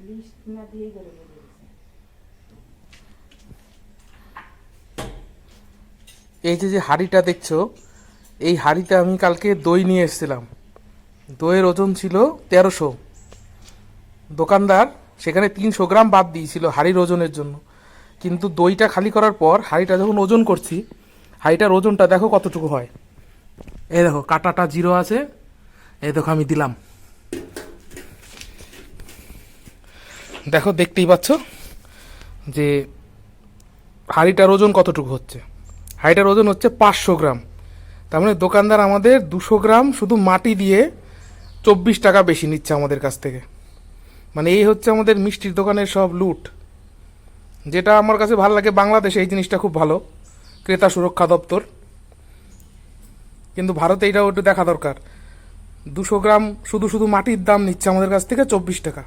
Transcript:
List না দিয়েই করে দিয়েছে। এই যে যে হাঁড়িটা দেখছো, এই হাঁড়িতে আমি কালকে দই নিয়ে এসেছিলাম। দইয়ের ওজন ছিল 1300। দোকানদার সেখানে 300 গ্রাম বাদ দিয়েছিল হাঁড়ির ওজনের জন্য। কিন্তু দইটা খালি করার পর হাঁড়িটা যখন ওজন করছি, হাঁড়িটার ওজনটা দেখো কতটুকু হয়। এই দেখো কাটাটা 0 আছে। এই দেখো আমি দিলাম, দেখো দেখতেই পাচ্ছ যে হাঁড়িটার ওজন কতটুকু হচ্ছে। হাঁড়িটার ওজন হচ্ছে 500 গ্রাম। তার মানে দোকানদার আমাদের 200 গ্রাম শুধু মাটি দিয়ে 24 টাকা বেশি নিচ্ছে আমাদের কাছ থেকে। মানে এই হচ্ছে আমাদের মিষ্টির দোকানের সব লুট। যেটা আমার কাছে ভালো লাগে, বাংলাদেশে এই জিনিসটা খুব ভালো, ক্রেতা সুরক্ষা দপ্তর। কিন্তু ভারতে এটাও একটু দেখা দরকার। 200 গ্রাম শুধু শুধু মাটির দাম নিচ্ছে আমাদের কাছ থেকে 24 টাকা।